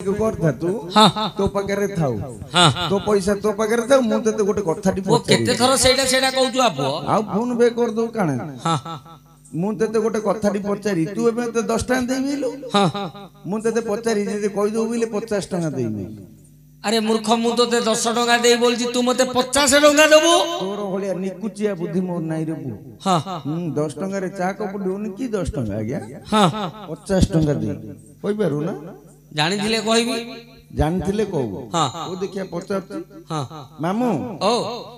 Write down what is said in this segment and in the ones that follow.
करथा तू तो पाखरे थाउ तो पैसा तो पाखरे थाउ मु तते गोटे कथाटी ओ केते थरो सेडा सेडा कहू छु आपो आ फोन पे कर दो काने मु तते गोटे कथाटी पचारी तू एबे तो 10 टका देबिलु मु तते पचारी जे कहि दो बिले 50 टका देबी। अरे मूर्ख मु तते 10 टका देई बोलची तू मते 50 टका देबो तोर होलिया निकुचिया बुद्धि मोर नाइ रे बु 10 टका रे चा कप देउनी की 10 टका आ गया 50 टका दे कोइ पारु ना जानि दिले कहबी जानथिले कहू ओ देखिया पचार मामू ओ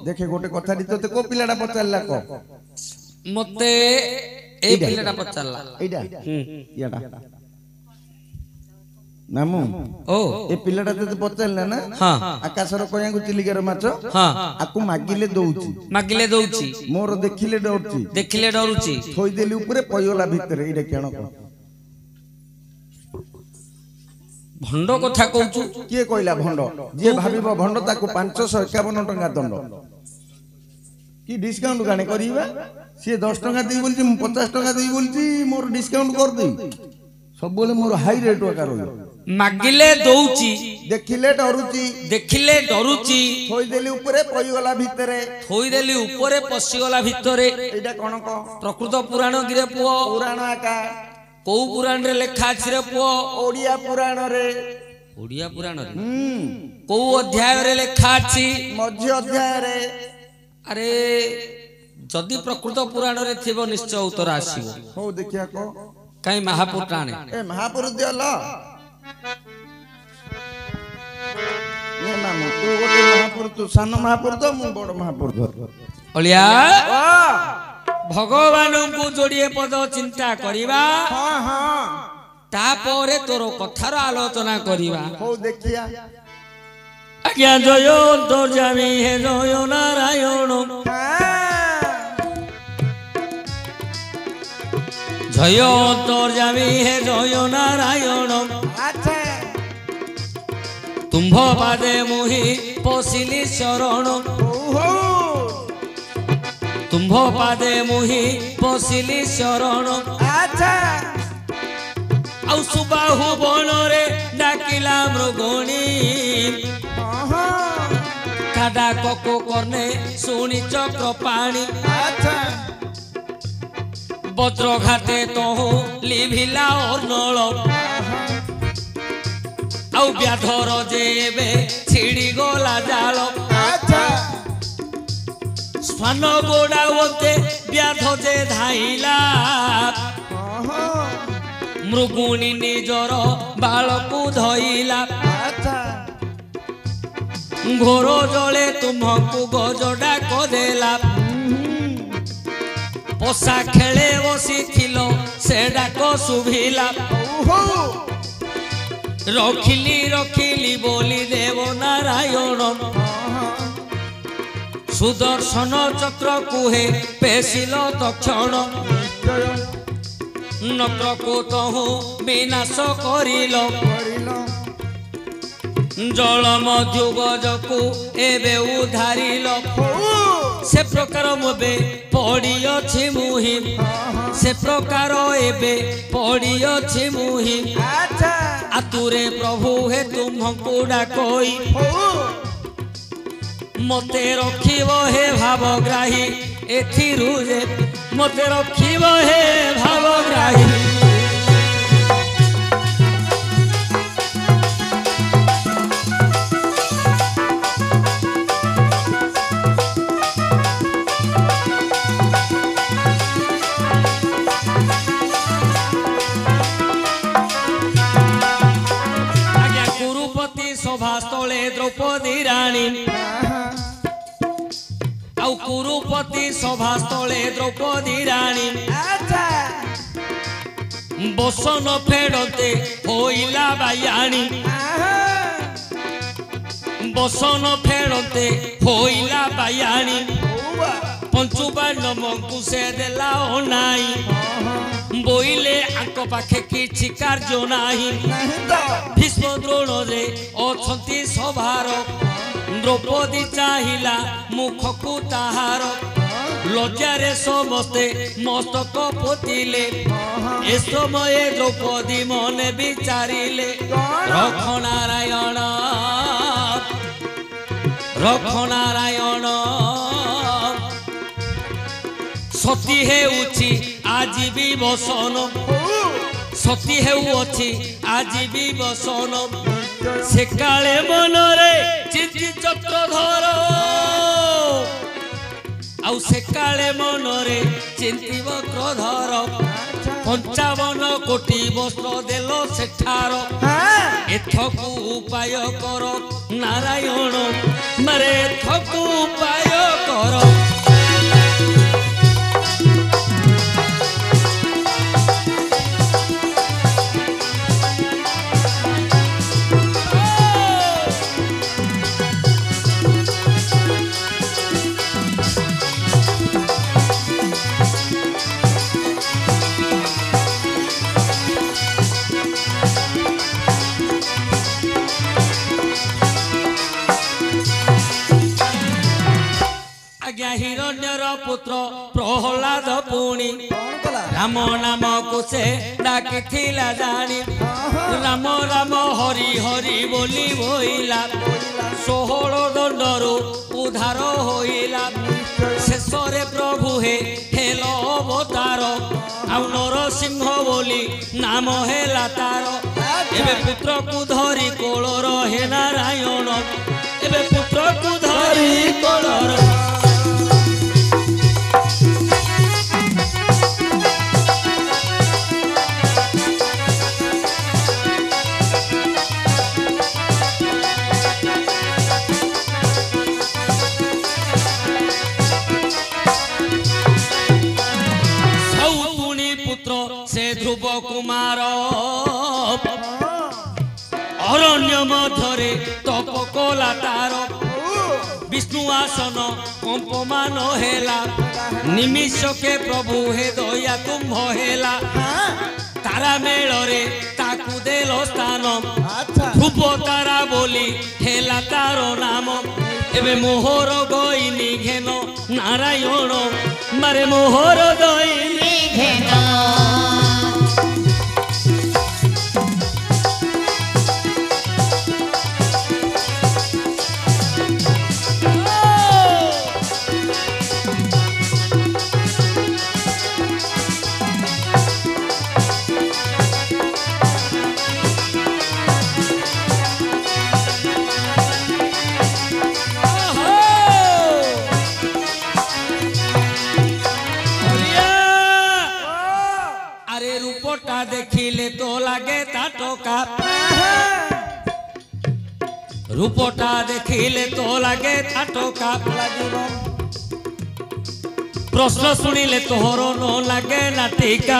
देखे गोटे कथाटी तते को पिलाडा पचारला को मते ए पिलाडा पचारला एडा याडा मामू ओ ए पिलाडा तते पचारला ना आकाशर कया को चिलिकार माछ आकु मागिले दउची मोर देखिले डरुची थोई देली ऊपर पयला भीतर एडा केण को भंड कथा कहू किए कहला भंड जे भाबिबो भंड ताको 551 टका दंड कि डिस्काउंट गाने करिबा से 10 टका देई बोलची 50 टका देई बोलची मोर डिस्काउंट कर देई सब बोले मोर हाई रेट का रही मागिले दउची देखिले डरुची थोई देली ऊपरे पयगला भितरे एटा कोन को प्रकृत पुराण गिरे पुओ पुराण आका को पुराण रे लेखा अछि रे पुओ ओडिया पुराण रे को अध्याय रे लेखा अछि मध्य अध्याय रे। अरे जदि प्रकृत पुराण रे थिबो निश्चय उत्तर आसीबो हो देखिया को काई महापुर टाणे ए महापुर दियला ये मामू तू गोटे महापुर तू सान महापुर तो मु बड़ महापुर धर ओलिया भगवान को जोड़िए पद चिंता करिबा तापरे तोर कथार आलोचना करिबा हो देखिया आज्ञा जय अंतर्यामी हे जय नारायण जय अंतर्यामी हे जय नारायण तुम्भ पादे मुहि पशिली शरण तुम्भ पादे मुहि पशिली शरण आउ सुबाहु बन रे डाकिला मृगणी काडा कको करने सुनी चक्र पाणी वज्र घाते तहु लिभिला अर्नल आउ व्याधर जेबे छिड़ी गला जाल स्वान गोड़ावते व्याध जे धाइला मृगुणी निजर बालकु धइला घोर जले तुमको गजडा कदेला पोसा खेले बसिथिलो से डाक सुभिला रखिली बोली देव नारायण सुदर्शन चक्र कुहे पेशिल तक्षण नक्र को तहु विनाश करिल जल मध्यु गजकु एबे उधारिल से प्रकार मोबे पड़ी अछि मुहि से प्रकार एबे पड़ी अछि मुहि आतुरे प्रभु हे तुमको डाकई मते रखिब हे भावग्राही एथिरु जे मते रखिब हे भावग्राही आज्ञा कुरुपति सभा स्थले द्रौपदी रानी आउ कुरुपति सभा स्थले द्रौपदी रानी बसन फेड़ते होइला बायाणी बसन फेड़ते होइला बायाणी पंचुबाण मंकुशे देला अनाई बोइले आंक पाखे किछि कार्य नाही भीष्म द्रोण रे अछंती सभार द्रौपदी चाहिला मुख को ताहार लज्जारे समस्ते मस्तक पोतिले ए समय द्रौपदी मने विचारिले रक्षनारायण रक्षनारायण सती हेउछि आजि भी बसन सती हेउछि आजि भी बसन से काले मनरे चिंति चक्रधर आउ से काले मनरे चिंति वक्रधर 55 कोटी वस्त्र देलो सेठार एथकु उपाय कर नारायण मरे एथकु उपाय कर हिरण्यर पुत्र प्रहलाद पुणी राम नाम को से डाकिथिला जानी राम राम हरि हरि बोली बोइला 16 दंडरू उद्धार होइला शेषरे प्रभु हे हेलो अवतार आउ नरसिंह बोली नाम हेला तार एबे पुत्र को धरी कोल रहे नारायण एबे पुत्र को धरी कोल ध्रुव कुमार अरण्य मध्यरे तप कला तार विष्णु आसन कंपमान हेला निमिष के प्रभु हे दया कुंभ हेला तारा मेलरे ताकू देलो स्थान ध्रुव तारा बोली हेला तार नाम एबे मोहर गईनी घेन नारायण मारे मोहर गईनी घेन देखिले तो लागे ताटका रूपटा देखिले तो लागे ताटका प्रश्न सुनिले तोहर न लागे नाटिका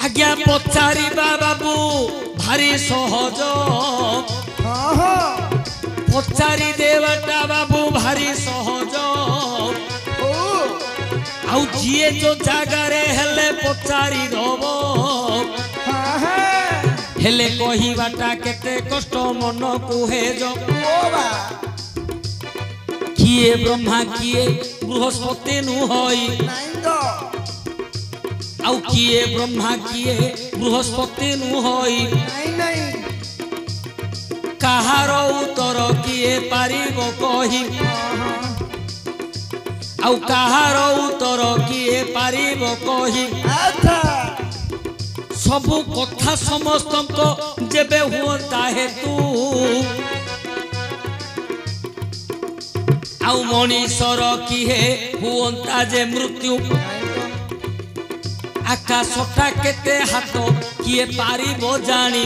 आज्ञा पचारि बाबू भारी सहज पचारि देवटा बाबू भारी सहज आउ जिए जो जागारे हेले पचारि दबो हेले कहिबाटा केते कष्ट मन कुहे जो किए ब्रह्मा किए बृहस्पति नु होई आउ किए ब्रह्मा किए बृहस्पति नु होई कहार उत्तर किए पारिबो कहि आउ कहार उत्तर किए पारिबो कहि सबु कथा समस्त को जेबे हुअता हेतु आउ मनीषर किए हुअता जे मृत्यु आकाशटा केते हाथ किए पारिबो जानी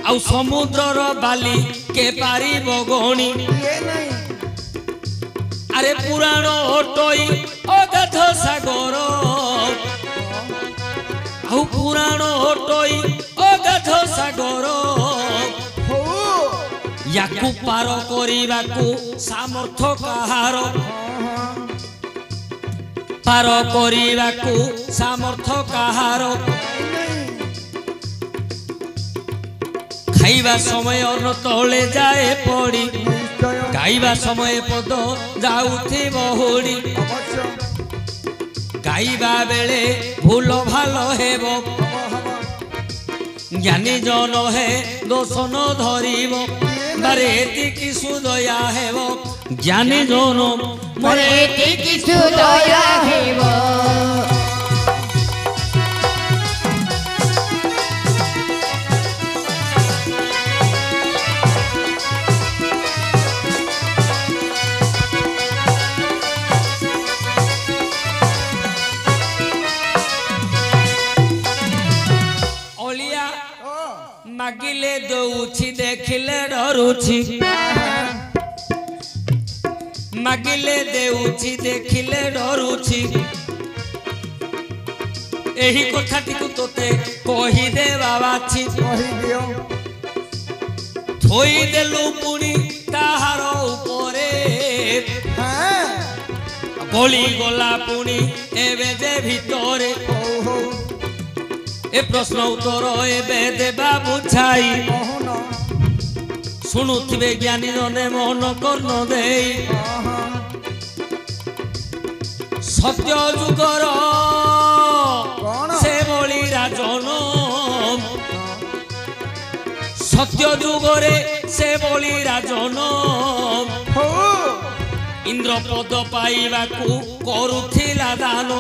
आउ समुद्रर बाली के पारिबो गणी अरे पुराण ओटोई अगाध सागर आउ पुराण ओटोई अगाध सागर याकू पार करिबाकू सामर्थ्य कहार पार करिबाकू सामर्थ्य कहार खाइबा समय न तले जाए पड़ी ଗାଇବା ସମୟ ପଦ ଯାଉଥିବ ହୁଡ଼ି ଗାଇବା ବେଳେ ଭୁଲ ଭଲ ହେବ ଜ୍ଞାନୀ ଜନ ହେ ଦୋଷ ନ ଧରିବ ବାରେ ଏତିକି ସୁଦୟା ହେବ ଜ୍ଞାନୀ ଜନ ମୋର ଏତିକି ସୁଦୟା ହେବ ମାଗିଲେ ଦଉଛି ଦେଖିଲେ ଡରୁଛି ମାଗିଲେ ଦେଉଛି ଦେଖିଲେ ଡରୁଛି ଏହି କଥାଟିକୁ ତୋତେ କହିଦେବା ବାଛି ଥୋଇଦେଲୁ ପୁଣି ତାହାର ଉପରେ ଗଳି ଗଲା ପୁଣି ଏବେ ଯେ ଭିତରେ ए प्रश्न उत्तर एबे देबा बुझाई शुणुथिबे ज्ञानी जने मन कर्ण देई सत्य जुगर से बली राजन सत्य जुगरे से बली राजन इंद्र पद पाइबाकू करुथिला दान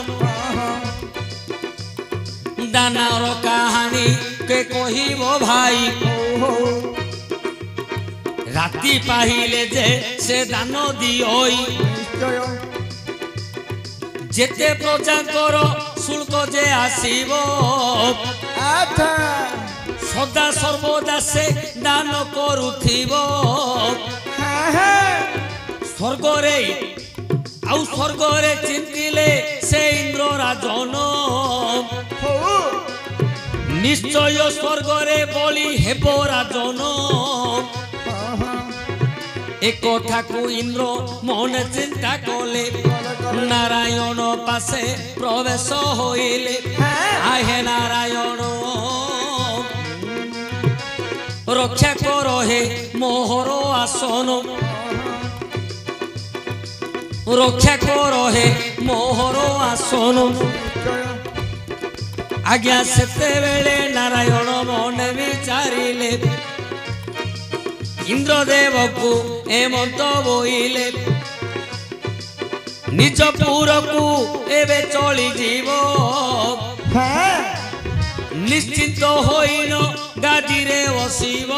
दानार कहानी के कहिबो भाई राति पाहिले जे से दान दिओई जेते प्रजाकर शुल्क जे आसीबो सदा सर्वदा से दान करुथिबो स्वर्गरे आउ स्वर्गरे चिंतिले से इंद्र राजन निश्चय स्वर्गरे बलि हेबो राजन एक ठाकु इंद्र मन चिंता कले नारायण पासे प्रवेश होइले आहे नारायण रक्षा कर हे मोहर आसन रक्षा कर हे मोहर आसन आज्ञा सेते बेले नारायण मन विचारिले इंद्रदेव को एमंत बोइले निज पुर को एबे चली जीव निश्चिंत होइन गादी रे बसिब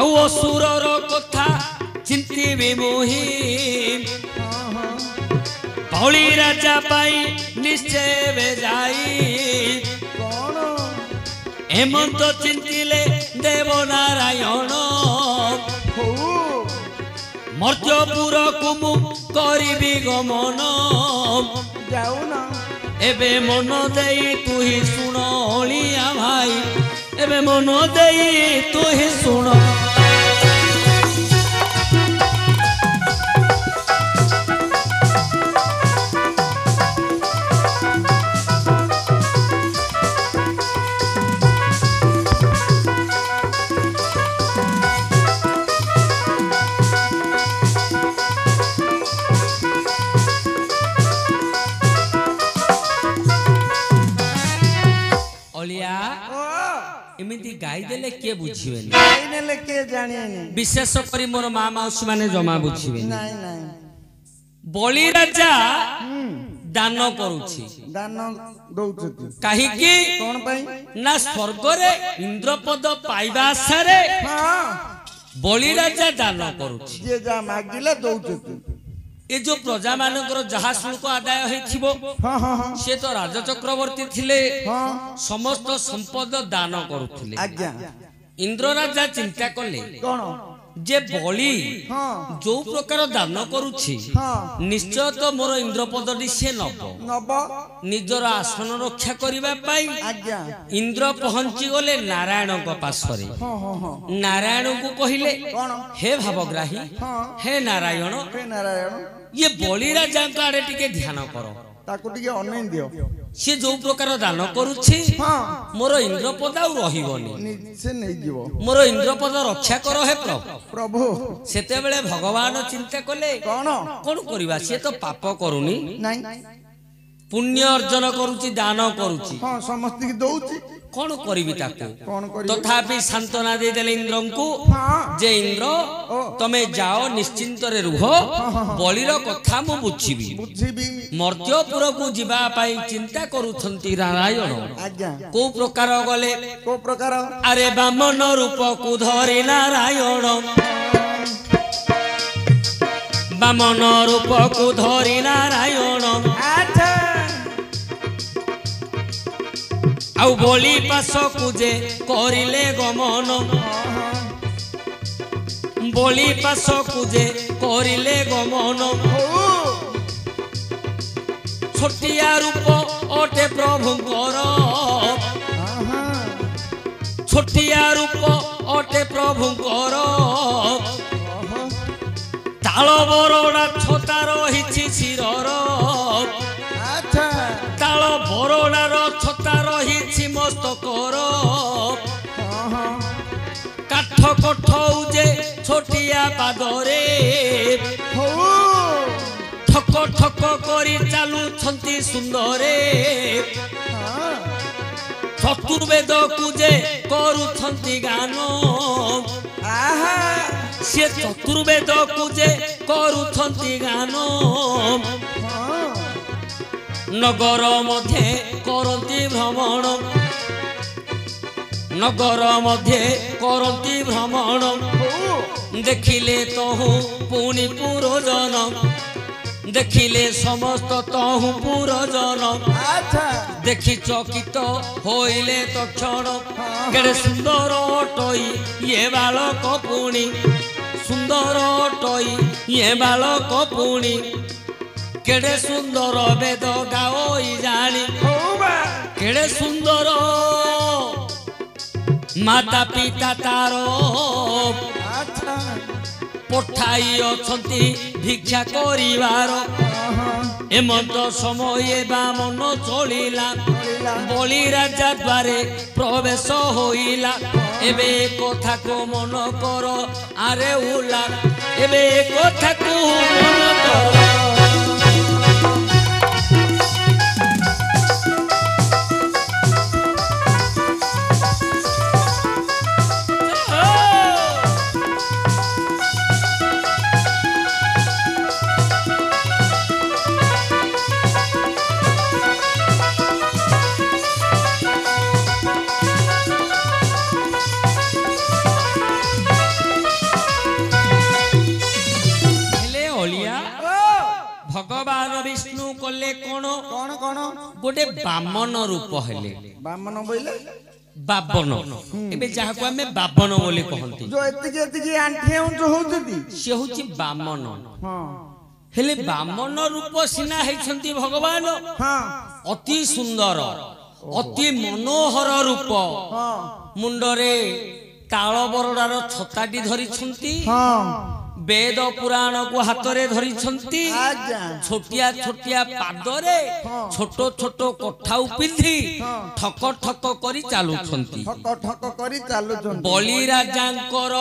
आउ असुरर कथा चिंतिबी मोहि बलि राजा पाई निश्चय बेजाई हेमंत चिंतिले देव नारायण मर्त्यपुर कुमु करिबी गमन एबे मन देई तू ही सुन ओलिया भाई एबे मन देई तू ही सुन एमिति गाई देले के बुझिबेनी गाई नेले के जानिएनी विशेष करी मोर माँ मौसी माने जमा बुझिबेनी नहीं नहीं बलि राजा दान करूछि दान दउछति काहे कि कोन पई ना स्वर्ग रे इंद्रपद पाइबा आशारे हां बलि राजा दान करूछि जे जा मागिले दउछति ए जो प्रजा मानकर जहा शुल्क आदाय होइथिबो हां हां हां से तो राजा चक्रवर्ती थिले हां समस्त संपद दान करूथिले आज्ञा इंद्र राजा चिंता कले कोन जे बलि हां जो प्रकार दान करूछि हां निश्चय तो मोर इंद्रपदटी से नब नब निजर आसन रक्षा करिबा पाई आज्ञा इंद्र पहुंची गले नारायण को पासरे हां हां हां नारायण को कहिले कोन हे भावग्राही हां हे नारायण हे नारायण ये बलि राजा आड़े टिके ध्यान करो ताको टिके अनेई दियो सी जो प्रकार दान करुछि हां मोर इंद्रपद आ रहिबनी से नहीं जीवो मोर इंद्रपद रक्षा कर हे प्रभु प्रभु सेते बेले भगवान चिंता कले कौन कोन करबा से तो पाप करूनी नहीं पुण्य अर्जन करुछि दान करुछि हां समस्त की दउची कोन करबी ताको कौन करी तथापि सांत्वना दे देले इंद्र को जे इंद्र तमे जाओ निश्चिंत रे रुह बलिर कथा मु बुझिबी बुझिबी मर्त्यपुर को जीवा पाई चिंता करूछंती नारायण आज्ञा को प्रकार गले को प्रकार अरे बामन रूप को धरि नारायण बामन रूप को धरि नारायण अच्छा आउ बोली पास कुजे करिले गमन बोली पास कुजे करिले गमन छोटिया रूप अटे प्रभुंकर छोटिया रूप अटे प्रभुंकर ताल बरड़ा छता रही शिरर अच्छा ताल बरड़ार छता रही मस्तकर काठ कठौजे छोटिया पादरे ठक ठक करी चालुछंती सुंदरे चतुर्वेद कुजे करुछंती गान से चतुर्वेद कुजे करुछंती गान नगर मध्य करती भ्रमण नगर मध्य करती भ्रमण देखिले तहु पुनि पुरजन देखिले समस्त तहु पुरजन देखि चकित होइले तक्षण केड़े सुंदर अटई ये बालक पुणी सुंदर अटई ये बालक पुणी केड़े सुंदर वेद गाओई जानी केड़े सुंदर माता पिता तारो पठाई अछंती भिक्षा करिवार एमंत समय बामन चलिला बलि राजा द्वारे प्रवेश होइला एबे कथा को मन कर आरे उला एबे कथा को मन कर भगवान विष्णु कले कोन कौन कौन गोटे बामन रूप हेले बामन बोले बाबन एबे जाहा को हमें बाबन बोली कहंती जो एतिके एतिके आंठी अंश होउछती से होची बामन हां हेले बामन रूप सिना हेछंती भगवान हां अति सुंदर अति मनोहर रूप हां मुंडरे ताल बरडार छताटी धरि छंती हां वेद पुराण को हाथ में धरी छोटिया छोटिया पादरे छोट छोट कठाऊ पिंधि ठक ठक करी चालू बलि राजांकर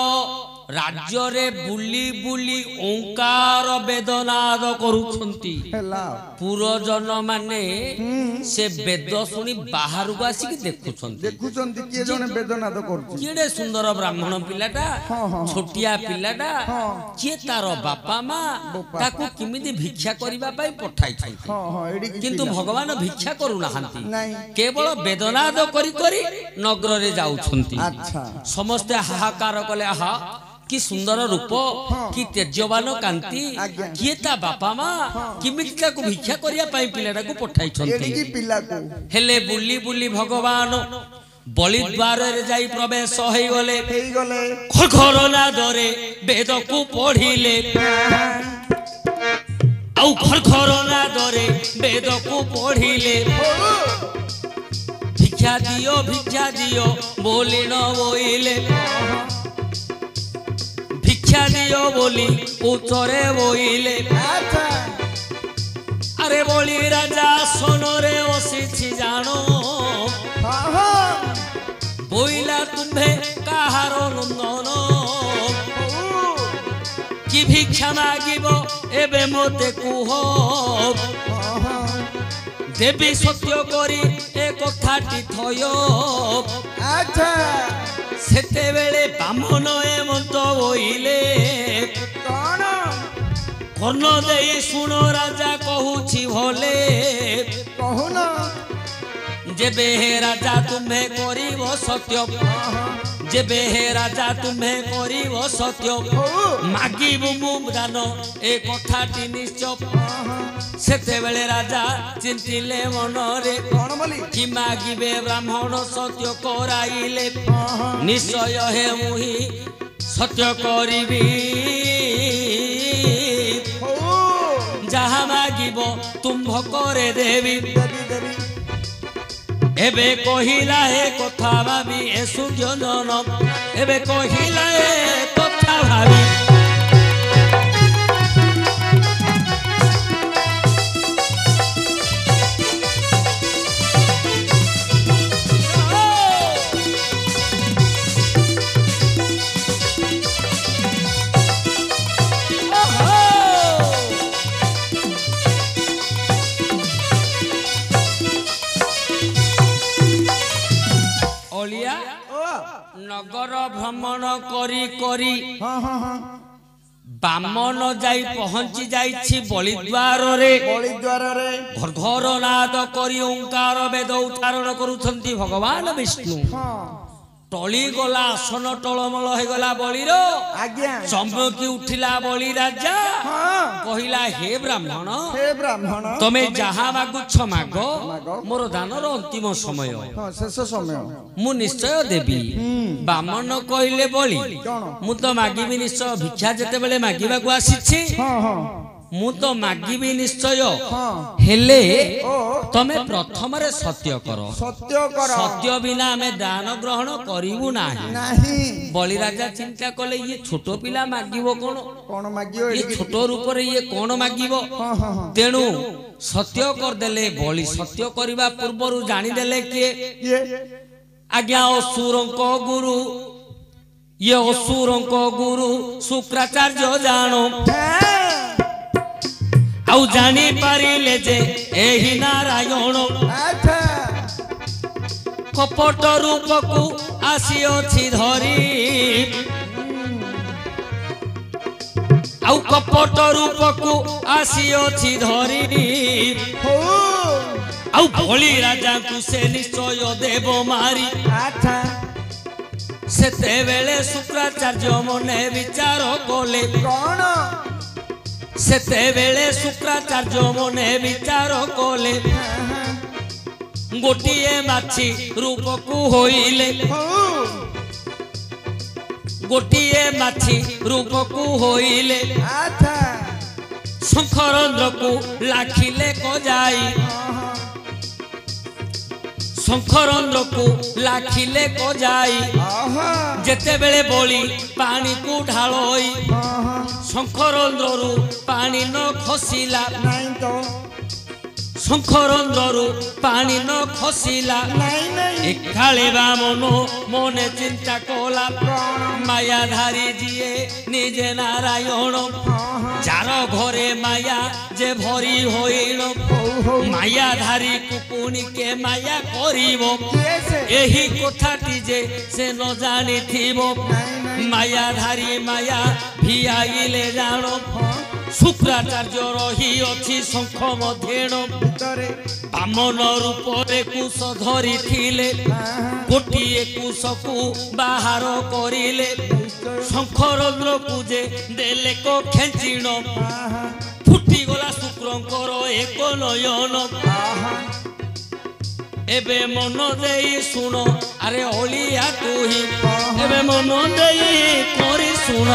राज्य रे बुली बुली ओंकार वेदनाद करुछंती पुरजन माने से वेद सुनी बाहर को आसिक देखुछंती किए जने वेदनाद करूछ केडे सुंदर ब्राह्मण पिलाटा छोटिया पिलाटा किए तार बापा माँ ताकू किमिति भिक्षा करिबा पई पठाई छंती किंतु भगवान भिक्षा करू नाहंती केवल वेदनाद करी करी नगर रे जाउछंती समस्त हाहाकार कले आहा कि सुंदर रूप कि तेजवान कांति किए ता बापा माँ किमिति को भिक्षा करिया पाई पिलाटा को पठाई छंती हेले बुली बुली भगवान बलि द्वार रे जाई प्रवेश होई गले खरखर नादरे वेद को पढ़िले आउ खरखर नादरे वेद को पढ़िले भिक्षा दियो बोली न बोइले भिक्षा दियो बोली उच्चरे बोइले আরে বলি রাজা সোনরে বসিছি জানো বইলা তুমি কাহার নন্দন কি ভিক্ষা মাগিব এবে মতে কুহ দেবী সত্য করি এ কথাটি থয় আচ্ছা সেতেবেলে বামন এমন্ত বইলে কোন কর্ণ দেই শুণ রাজা কহুছি ভলে কহুন যেবে হে রাজা তুমি করিব সত্য যেবে হে রাজা তুমি করিব সত্য মাগিব মু জান এ কথাটি নিশ্চয় সেতেবেলে রাজা চিন্তিলে মনরে কোন বলি কি মাগিবে ব্রাহ্মণ সত্য করাইলে নিশ্চয় হে মুহি সত্য করিবি যাহা মাগিব তুম্ভ করে দেবী দেবী দেবী এবে কহিলা হে কথা ভাবি এ সুজন এবে কহিলা হে কথা ভাবি অলিয়া ও নগর ভ্রমণ করি করি হ্যাঁ হ্যাঁ হ্যাঁ বামন যাই পହଞ୍ଚି ଯାଇଛି বলিদ্ୱାରରେ বলি দ্বাରରେ ঘর ঘর নাদ କରି ଓଙ୍କାର ବେଦ ଉଚ୍ଚାରଣ କରୁଛନ୍ତି ଭଗବାନ ବିଷ୍ଣୁ ହଁ ଟଳି ଗଲା ଆସନ ଟଳମଳ ହେଇଗଲା ବଳିର ଆଜ୍ଞା ଚମକି ଉଠିଲା ବଳି ରାଜା ହଁ କହିଲା ହେ ବ୍ରାହ୍ମଣ ହେ ବ୍ରାହ୍ମଣ ତମେ ଯାହା ମାଗୁଛ ମାଗ ମାଗ। ମୋର ଦାନର ଅନ୍ତିମ ସମୟ ହଁ ଶେଷ ସମୟ ମୁଁ ନିଶ୍ଚୟ ଦେବି ବାମନ କହିଲେ ବଳି କଣ ମୁଁ ତ ମାଗିବି ନିଶ୍ଚୟ ଭିକ୍ଷା ଯେତେବେଳେ ମାଗିବାକୁ ଆସିଛି ହଁ ହଁ ମୁଁ ତ ମାଗିବି ନିଶ୍ଚୟ ହଁ ହେଲେ ଓ ତମେ ପ୍ରଥମରେ ସତ୍ୟ କର ସତ୍ୟ କର ସତ୍ୟ ବିନା ଆମେ ଦାନ ଗ୍ରହଣ କରିବୁ ନାହିଁ ନାହିଁ ବଳିରାଜା ଚିନ୍ତା କଲେ ଇଏ ଛୋଟ ପିଲା ମାଗିବ କଣ କଣ ମାଗିବ ଇଏ ଏଠିକି ଛୋଟ ରୂପରେ ଇଏ କଣ ମାଗିବ ହଁ ହଁ ହଁ ତେଣୁ ସତ୍ୟ କରିଦେଲେ ବଳି ସତ୍ୟ କରିବା ପୂର୍ବରୁ ଜାଣିଦେଲେ କିଏ କିଏ ଆଜ୍ଞା ଅସୁରଙ୍କ ଗୁରୁ ଇଏ ଅସୁରଙ୍କ ଗୁରୁ ଶୁକ୍ରାଚାର୍ଯ୍ୟ ଜାଣୁ ଆଉ ଜାଣି ପାରିଲେ ଯେ ଏହି ନାରାୟଣ ଆଚ୍ଛା କପଟ ରୂପକୁ ଆସିଅଛି ଧରି ଆଉ କପଟ ରୂପକୁ ଆସିଅଛି ଧରି ହଉ ଆଉ ଭଳି ରାଜାଙ୍କୁ ସେ ନିଶ୍ଚୟ ଦେବ ମାରି ଆଚ୍ଛା ସେତେବେଳେ ଶୁକ୍ରାଚାର୍ଯ୍ୟ ମନେ ବିଚାର କଲେ କଣ ସେତେବେଳେ ଶୁକ୍ରାଚାର୍ଯ୍ୟ ମନେ ବିଚାର କଲେ ଗୋଟିଏ ମାଛି ରୂପକୁ ହୋଇଲେ ହଉ ଗୋଟିଏ ମାଛି ରୂପକୁ ହୋଇଲେ ଆଚ୍ଛା ଶଙ୍ଖରନ୍ଧ୍ରକୁ ଲାଖିଲେ କଜାଇ ଶଙ୍ଖରନ୍ଧ୍ରକୁ ଲାଖିଲେ କଜାଇ ଆହା ଯେତେବେଳେ ବଳି ପାଣିକୁ ଢାଳଇ ଶଙ୍ଖରନ୍ଧ୍ରରୁ ପାଣି ନ ଖସିଲା ନାଇଁ ତ ଶଙ୍ଖରନ୍ଧ୍ରରୁ ପାଣି ନ ଖସିଲା ନାଇଁ ନାଇଁ ଏକାଳେ ବାମନ ମନେ ଚିନ୍ତା କଲା ମାୟାଧାରୀ ଯିଏ ନିଜେ ନାରାୟଣ ଯାର ଘରେ ମାୟା ଯେ ଭରି ହୋଇଣ ହଉ ହଉ ମାୟାଧାରୀକୁ ପୁଣି କେ ମାୟା କରିବ କିଏ ସେ ଏହି କଥାଟି ଯେ ସେ ନ ଜାଣିଥିବ ନାଇଁ ନାଇଁ ମାୟାଧାରୀ ମାୟା ଭିଆଇଲେ ଜାଣ ଶୁକ୍ରାଚାର୍ଯ୍ୟ ରହିଅଛି ଶଙ୍ଖ ମଧ୍ୟେଣ ଭିତରେ ବାମନ ରୂପରେ କୁଶ ଧରିଥିଲେ ଗୋଟିଏ କୁଶକୁ ବାହାର କରିଲେ ଶଙ୍ଖରନ୍ଧ୍ରକୁ ଯେ ଦେଲେ କ ଖେଞ୍ଚିଣ ଫୁଟିଗଲା ଶୁକ୍ରଙ୍କର ଏକ ନୟନ ଏବେ ମନ ଦେଇ ଶୁଣ ଆରେ ଅଳିଆ ତୁହି ଏବେ ମନ ଦେଇ କରି ଶୁଣ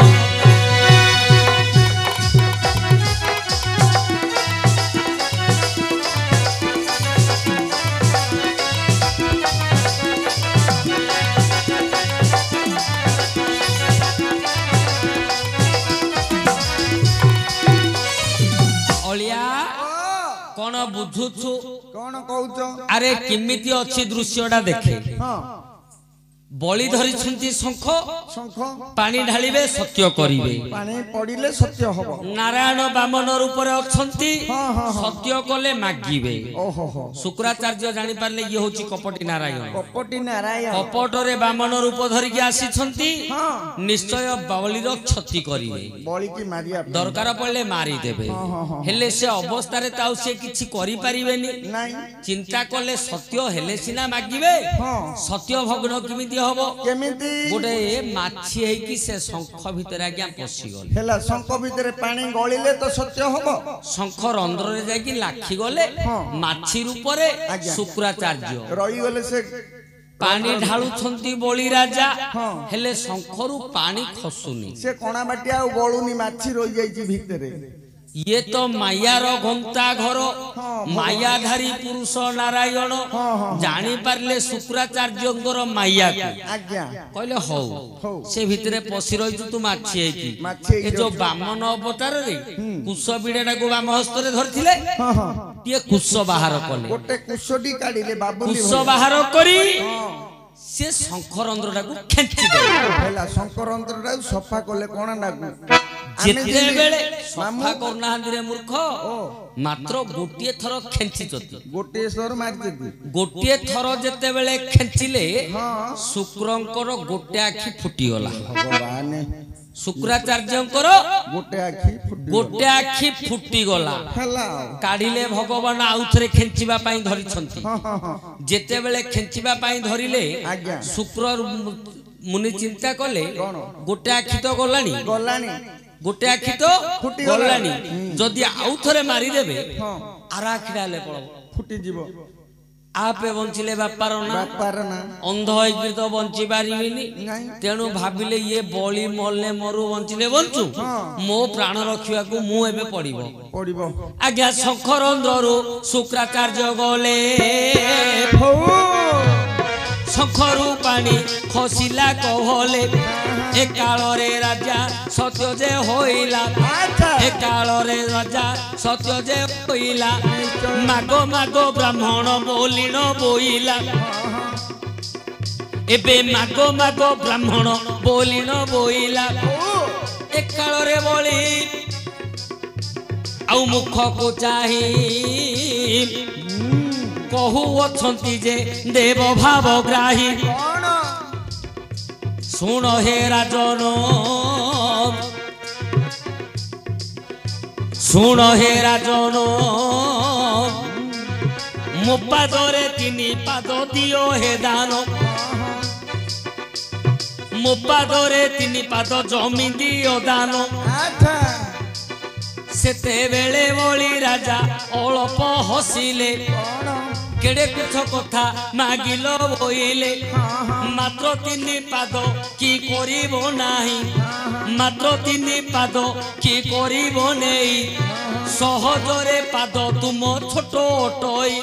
ଅଳିଆ କଣ ବୁଝୁଛୁ କଣ କହୁଛ? ଆରେ କେମିତି ଅଛି ଦୃଶ୍ୟଟା ଦେଖେ ହଁ ବଳି ଧରିଛନ୍ତି ଶଙ୍ଖ ଶଙ୍ଖ ପାଣି ଢାଳିବେ ସତ୍ୟ କରିବେ ପାଣି ପଡିଲେ ସତ୍ୟ ହବ। ନାରାୟଣ ବାମନ ରୂପରେ ଅଛନ୍ତି ହଁ, ହଁ, ହଁ। ସତ୍ୟ କଲେ ମାଗିବେ। ଓହୋ ହୋ ଶୁକ୍ରାଚାର୍ଯ୍ୟ ଜାଣିପାରିଲେ ଇଏ ହଉଛି କପଟି ନାରାୟଣ। କପଟି ନାରାୟଣ କପଟରେ ବାମନ ରୂପ ଧରିକି ଆସିଛନ୍ତି ହଁ ନିଶ୍ଚୟ ବଳିର କ୍ଷତି କରିବେ ବଳିକି ମାରିବା ପାଇଁ। ଦରକାର ପଡ଼ିଲେ ମାରିଦେବେ ହେଲେ ସେ ଅବସ୍ଥାରେ ତ ଆଉ ସେ କିଛି କରିପାରିବେନି। ନାଇଁ ଚିନ୍ତା କଲେ ସତ୍ୟ ହେଲେ ସିନା ମାଗିବେ। ହଁ ସତ୍ୟ ଭଗ୍ନ କେମିତି ହବ? କେମିତି ଗୋଟେ ମାଛି ହେଇକି ସେ ଶଙ୍ଖ ଭିତରେ ଆଜ୍ଞା ପଶିଗଲେ। ହେଲା ଶଙ୍ଖ ଭିତରେ ପାଣି ଗଳିଲେ ତ ସତ୍ୟ ହବ। ଶଙ୍ଖ ରନ୍ଧ୍ରରେ ଯାଇକି ଲାଖି ଗଲେ ମାଛି ରୂପରେ ଶୁକ୍ରାଚାର୍ଯ୍ୟ ରହିଗଲେ ସେ ପାଣି ଢାଳୁଛନ୍ତି ବଳି ରାଜା ହେଲେ ଶଙ୍ଖରୁ ପାଣି ଖସୁନି। ସେ କଣା ବାଟି ଆଉ ଗଳୁନି ମାଛି ରହିଯାଇଛି ଭିତରେ। ଇଏ ତ ମାୟାର ଘଣ୍ଟା ଘର ମାୟାଧାରୀ ପୁରୁଷ ନାରାୟଣ ଜାଣିପାରିଲେ ଶୁକ୍ରାଚାର୍ଯ୍ୟଙ୍କର ମାୟାକୁ। ଆଜ୍ଞା କହିଲେ ହଉ ସେ ଭିତରେ ପଶି ରହିଛୁ ତୁ ମାଛି ହେଇକି। ଏ ଯୋଉ ବାମନ ଅବତାରରେ କୁଶ ବିଡାଟାକୁ ବାମ ହସ୍ତରେ ଧରିଥିଲେ ଟିକେ କୁଶ ବାହାର କଲେ। ଗୋଟେ କୁଶଟି କାଢିଲେ ବାବୁଲି କୁଶ ବାହାର କରି ସେ ଶଙ୍ଖ ରନ୍ଧ୍ରଟାକୁ ଖେଞ୍ଚି ଦେଲେ। ହେଲା ଶଙ୍ଖ ରନ୍ଧ୍ରଟାକୁ ସଫା କଲେ କଣା ନାଗୁ। ଯେତେବେଳେ ସଫା କରୁନାହାନ୍ତି ରେ ମୂର୍ଖ ମାତ୍ର ଗୋଟିଏ ଥର ଖେଞ୍ଚିଛନ୍ତି। ଗୋଟିଏ ସ୍ୱର ମାରିଛନ୍ତି। ଗୋଟିଏ ଥର ଯେତେବେଳେ ଖେଞ୍ଚିଲେ ଶୁକ୍ରଙ୍କର ଗୋଟେ ଆଖି ଫୁଟିଗଲା। ଭଗବାନ ଶୁକ୍ରାଚାର୍ଯ୍ୟଙ୍କର ଗୋଟେ ଆଖି ଫୁଟିଗଲା। କାଢିଲେ ଭଗବାନ ଆଉଥରେ ଖେଞ୍ଚିବା ପାଇଁ ଧରିଛନ୍ତି। ଯେତେବେଳେ ଖେଞ୍ଚିବା ପାଇଁ ଧରିଲେ ଶୁକ୍ର ମୁନି ଚିନ୍ତା କଲେ ଗୋଟେ ଆଖି ତ ଗଲାଣି ଗୋଟେ ଆଖି ତ ଗଲାଣି ଯଦି ଆଉଥରେ ମାରିଦେବେ ଆର ଆଖିଟା ହେଲେ ପଳବ ଫୁଟିଯିବ। ଆପେ ବଞ୍ଚିଲେ ବାପାର ନା ଅନ୍ଧ ହେଇକି ତ ବଞ୍ଚି ପାରିବିନି। ତେଣୁ ଭାବିଲେ ଇଏ ବଳି ମଲେ ମରୁ ବଞ୍ଚିଲେ ବଞ୍ଚୁ ମୋ ପ୍ରାଣ ରଖିବାକୁ ମୁଁ ଏବେ ପଡିବ। ଆଜ୍ଞା ଶଙ୍ଖ ରନ୍ଧ୍ରରୁ ଶୁକ୍ରାଚାର୍ଯ୍ୟ ଗଲେ ଶଙ୍ଖରୁ ପାଣି ଖସିଲା କହଲେ ଏ କାଳରେ ରାଜା ସତ୍ୟ ଯେ ହୋଇଲା। ଏ କାଳରେ ରାଜା ସତ୍ୟ ଯେ ହୋଇଲା। ମାଗ ମାଗ ବ୍ରାହ୍ମଣ ବୋଲିଣ ବୋଇଲା। ଏବେ ମାଗ ମାଗ ବ୍ରାହ୍ମଣ ବୋଲିଣ ବୋଇଲା। ଏ କାଳରେ ବଳି ଆଉ ମୁଖକୁ ଚାହିଁ କହୁଅଛନ୍ତି ଯେ ଦେବ ଭାବ ଗ୍ରାହୀ। ଶୁଣ ହେ ରାଜନ ଶୁଣ ହେ ରାଜନ ମୋ ପାଦରେ 3 ପାଦ ଦିଅ ହେ ଦାନ। ମୋ ପାଦରେ 3 ପାଦ ଜମି ଦିଅ ଦାନ। ସେତେବେଳେ ବଳି ରାଜା ଅଳପ ହସିଲେ କେଡେ କୁଛ କଥା ମାଗିଲ ବୋଇଲେ। ମାତ୍ର 3 ପାଦ କି କରିବ ନାହିଁ। ମାତ୍ର 3 ପାଦ କି କରିବ ନେଇ। ସହଜରେ ପାଦ ତୁମ ଛୋଟ ଅଟଇ।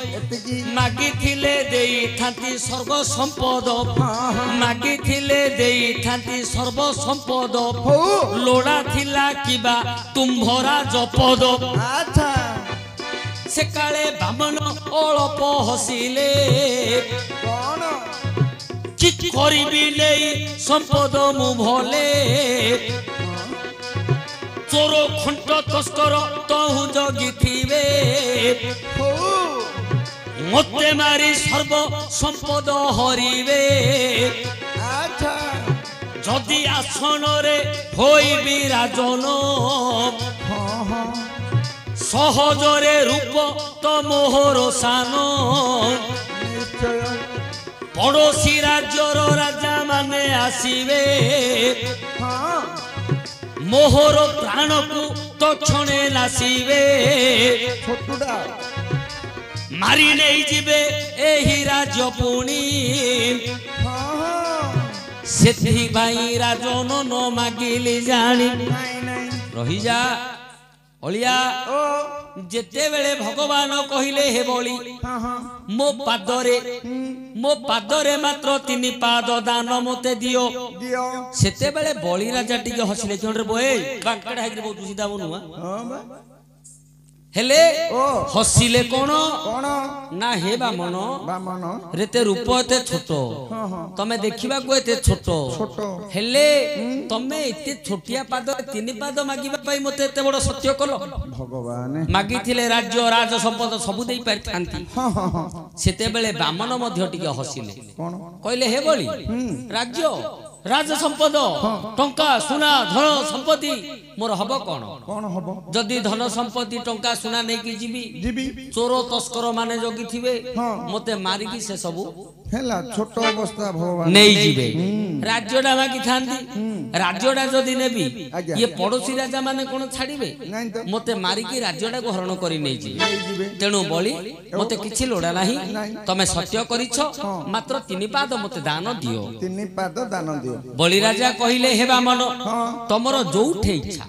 ମାଗିଥିଲେ ଦେଇଥାନ୍ତି ସର୍ବ ସମ୍ପଦ। ମାଗିଥିଲେ ଦେଇଥାନ୍ତି ସର୍ବ ସମ୍ପଦ। ଲୋଡ଼ା ଥିଲା କିବା ତୁମ୍ଭରା ଜପଦ। ସେ କାଳେ ବାମନ ଅଳପ ହସିଲେ କି କରିବି ନେଇ ସମ୍ପଦ ମୁଁ ଭଲେ। ଚୋର ଖୁଣ୍ଟ ତସ୍କର ତହୁ ଜଗିଥିବେ। ମତେ ମାରି ସର୍ବ ସମ୍ପଦ ହରିବେ। ଯଦି ଆସନରେ ହୋଇବି ରାଜନ ସହଜରେ ରୂପ ତ ମୋହର ସାନ। ପଡ଼ୋଶୀ ରାଜ୍ୟର ରାଜା ମାନେ ଆସିବେ ମୋହର ପ୍ରାଣକୁ ତକ୍ଷଣେ ନାସିବେ। ମାରି ନେଇଯିବେ ଏହି ରାଜ୍ୟ ପୁଣି। ସେଥିପାଇଁ ରାଜନ ନ ମାଗିଲି ଜାଣି ରହିଯା ଅଳିଆ। ଯେତେବେଳେ ଭଗବାନ କହିଲେ ହେ ବଳି ମୋ ପାଦରେ ମାତ୍ର 3 ପାଦ ଦାନ ମତେ ଦିଅ। ସେତେବେଳେ ବଳି ରାଜା ଟିକେ ହସିଲେ। ଜଣରେ ବଏ ବାଙ୍କଡା ହେଇକି ବହୁତ ସିଧା ବନୁଆ ହେଲେ ଓ ହସିଲେ କଣ କଣ ନା ହେ ବାମନ ବାମନ ରେତେ ରୂପ ଏତେ ଛୋଟ ତମେ ଦେଖିବାକୁ ଏତେ ଛୋଟ ଛୋଟ ହେଲେ ତମେ ଏତେ ଛୋଟିଆ ପାଦ 3 ପାଦ ମାଗିବା ପାଇଁ ମତେ ଏତେ ବଡ ସତ୍ୟ କଲ ଭଗବାନ ମାଗିଥିଲେ ରାଜ୍ୟ ରାଜ ସମ୍ପଦ ସବୁ ଦେଇ ପାରିଥାନ୍ତି ସେତେବେଳେ ବାମନ ମଧ୍ୟ ଟିକେ ହସିଲେ କଣ କହିଲେ ହେ ବଳି ରାଜ୍ୟ ରାଜ ସମ୍ପଦ ଟଙ୍କା ସୁନା ଧନ ସମ୍ପତ୍ତି ମୋର ହବ କଣ କଣ ହବ ଯଦି ଧନ ସମ୍ପତ୍ତି ଟଙ୍କା ସୁନା ନେଇକି ଯିବି ଯିବି ଚୋର ତସ୍କର ମାନେ ଜଗିଥିବେ ମତେ ମାରିକି ସେ ସବୁ ହେଲା ଛୋଟ ଅବସ୍ଥା ଭଗବାନ ନେଇଯିବେ ରାଜ୍ୟଟା ମାଗିଥାନ୍ତି ରାଜ୍ୟଟା ଯଦି ନେବି ଆଜ୍ଞା। ଇଏ ପଡୋଶୀ ରାଜା ମାନେ କଣ ଛାଡିବେ ନାଇଁ ତ ମତେ ମାରିକି ରାଜ୍ୟଟାକୁ ହରଣ କରି ନେଇଯିବେ ନେଇଯିବେ ତେଣୁ ବଳି ମତେ କିଛି ଲୋଡ଼ା ନାହିଁ ତମେ ସତ୍ୟ କରିଛ ମାତ୍ର 3 ପାଦ ମତେ ଦାନ ଦିଅ 3 ପାଦ ଦାନ ଦିଅ ବଳି ରାଜା କହିଲେ ହେ ବାମନ ତମର ଯୋଉଠି ଇଚ୍ଛା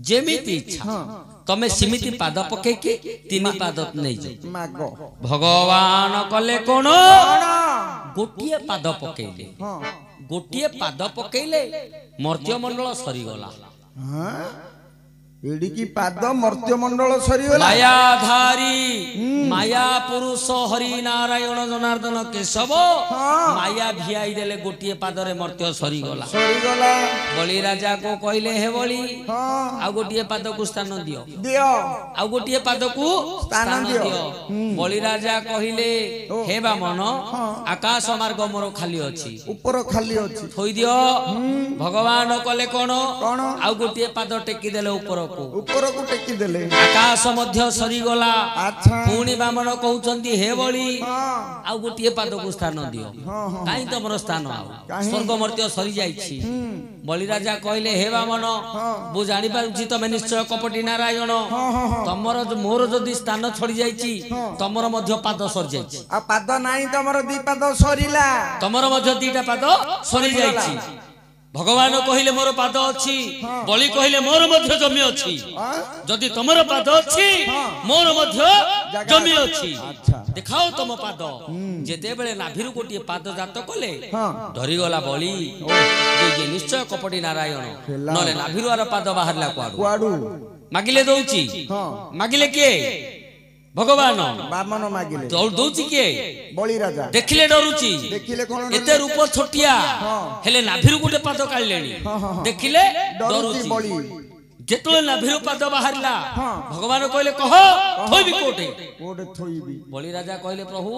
ଯେମିତି ଇଚ୍ଛା ତମେ ସେମିତି ପାଦ ପକେଇକି 3 ପାଦ ନେଇଯାଅ ମାଗ ଭଗବାନ କଲେ କଣ ଗୋଟିଏ ପାଦ ପକେଇଲେ ଗୋଟିଏ ପାଦ ପକେଇଲେ ମର୍ତ୍ତ୍ୟମଣ୍ଡଳ ସରିଗଲା ଏଡିକି ପାଦ ମର୍ତ୍ତ୍ୟମଣ୍ଡଳ ସରିଗଲା ମାୟାଧାରୀ ମାୟା ପୁରୁଷ ହରି ନାରାୟଣ ଜନାର୍ଦ୍ଦନ କେଶବ ମାୟା ଭିଆଇ ଦେଲେ ଗୋଟିଏ ପାଦରେ ମର୍ତ୍ତ୍ୟ ସରିଗଲା ସରିଗଲା ବଳି ରାଜାକୁ କହିଲେ ହେ ବଳି ଆଉ ଗୋଟିଏ ପାଦକୁ ସ୍ଥାନ ଦିଅ ଦିଅ ଆଉ ଗୋଟିଏ ପାଦକୁ ସ୍ଥାନ ଦିଅ। ବଳି ରାଜା କହିଲେ ହେ ବାମନ ଆକାଶ ମାର୍ଗ ମୋର ଖାଲି ଅଛି ଉପର ଖାଲି ଅଛି ଥୋଇ ଦିଅ ଭଗବାନ କଲେ କଣ କଣ ଆଉ ଗୋଟିଏ ପାଦ ଟେକି ଦେଲେ ଉପରକୁ ଉପରକୁ ଟେକି ଦେଲେ ଆକାଶ ମଧ୍ୟ ସରିଗଲା ଆଚ୍ଛା ପୁଣି ବାମନ କହୁଛନ୍ତି ହେ ବଳି ଆଉ ଗୋଟିଏ ପାଦକୁ ସ୍ଥାନ ଦିଅ କାହିଁ ତମର ସ୍ଥାନ ଆଉ ସ୍ୱର୍ଗ ମର୍ତ୍ତ୍ୟ ସରି ଯାଇଛି ବଳି ରାଜା କହିଲେ ହେ ବାମନ ମୁଁ ଜାଣିପାରୁଛି ତମେ ନିଶ୍ଚୟ କପଟି ନାରାୟଣ ତମର ମୋର ଯଦି ସ୍ଥାନ ଛଡି ଯାଇଛି ତମର ମଧ୍ୟ ପାଦ ସରି ଯାଇଛି ଆଉ ପାଦ ନାହିଁ ତମର 2 ପାଦ ସରିଲା ତମର ମଧ୍ୟ 2ଟା ପାଦ ସରି ଯାଇଛି ଭଗବାନ କହିଲେ ମୋର ପାଦ ଅଛି ବଳି କହିଲେ ମୋର ମଧ୍ୟ ଜମି ଅଛି ଯଦି ତମର ପାଦ ଅଛି ମୋର ମଧ୍ୟ ଜମି ଅଛି ଦେଖାଅ ତମ ପାଦ ଯେତେବେଳେ ନାଭିରୁ ଗୋଟିଏ ପାଦ ଜାତ କଲେ ଡରିଗଲା ବଳି ଯେ ନିଶ୍ଚୟ କପଟି ନାରାୟଣ ନହେଲେ ନାଭିରୁ ଆର ପାଦ ବାହାରିଲା କୁଆଡୁ ମାଗିଲେ ଦଉଛି ମାଗିଲେ କିଏ ଭଗବାନ ବାମନ ମାଗିଲେ ଦଉଛି କିଏ ବଳି ରାଜା ଦେଖିଲେ ଡରୁଛି ଦେଖିଲେ କଣ ଏତେ ରୂପ ଛୋଟିଆ ହେଲେ ନାଭିରୁ ଗୋଟେ ପାଦ କାଢିଲେଣି ଦେଖିଲେ ଡରୁଛି ବଳି ଯେତେବେଳେ ନାଭିରୁ ପାଦ ବାହାରିଲା ଭଗବାନ କହିଲେ କହ ଥୋଇବି କୋଉଠି କୋଉଠି ଥୋଇବି ବଳି ରାଜା କହିଲେ ପ୍ରଭୁ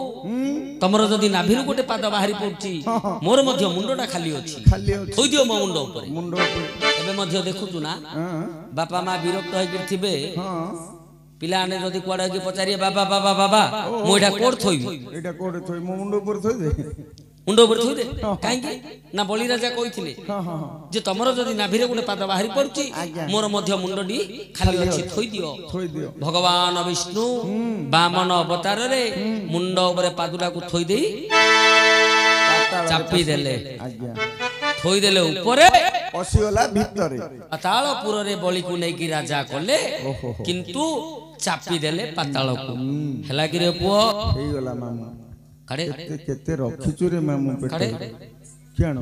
ତମର ଯଦି ନାଭିରୁ ଗୋଟେ ପାଦ ବାହାରି ପଡୁଛି ମୋର ମଧ୍ୟ ମୁଣ୍ଡଟା ଖାଲି ଅଛି ଥୋଇଦିଅ ମୋ ମୁଣ୍ଡ ଉପରେ ମୁଣ୍ଡ ଉପରେ ଏବେ ମଧ୍ୟ ଦେଖୁଛୁ ନା ବାପା ମା ବିରକ୍ତ ହେଇକି ଥିବେ ପିଲାମାନେ ଯଦି କୁଆଡେ କି ପଚାରିବେ ବାବା ବାବା ବାବା ମୁଁ ଏଇଟା କୋଉଠି ଥୋଇବି ଏଇଟା କୋଉଠି ଥୋଇ ମୋ ମୁଣ୍ଡ ଉପରେ ଥୋଇ ଦେ ମୁଣ୍ଡ ଉପରେ ଥୋଇ ଦେ କାହିଁକି ନା ବଳି ରାଜା କହିଥିଲେ ଯେ ତମର ଯଦି ନାଭିରେ ଗୋଟେ ପାଦ ବାହାରି ପଡୁଛି ମୋର ମଧ୍ୟ ମୁଣ୍ଡଟି ଖାଲି ଅଛି ଥୋଇ ଦିଅ ଭଗବାନ ବିଷ୍ଣୁ ବାମନ ଅବତାରରେ ମୁଣ୍ଡ ଉପରେ ପାଦୁଟାକୁ ଥୋଇ ଦେଇ ଚାପି ଦେଲେ ଥୋଇଦେଲେ ଉପରେ ପଶିଗଲା ଭିତରେ ପାତାଳପୁରରେ ବଳିକୁ ନେଇକି ରାଜା କଲେ କିନ୍ତୁ ଚାପି ଦେଲେ ପାତାଳକୁ ହେଲା କି ରେ ପୁଅ ହେଇଗଲା ମାମୁ କାଡେ କେତେ ରଖିଛୁ ରେ ମାମୁ ପେଟ କାଡେ କିଆଣ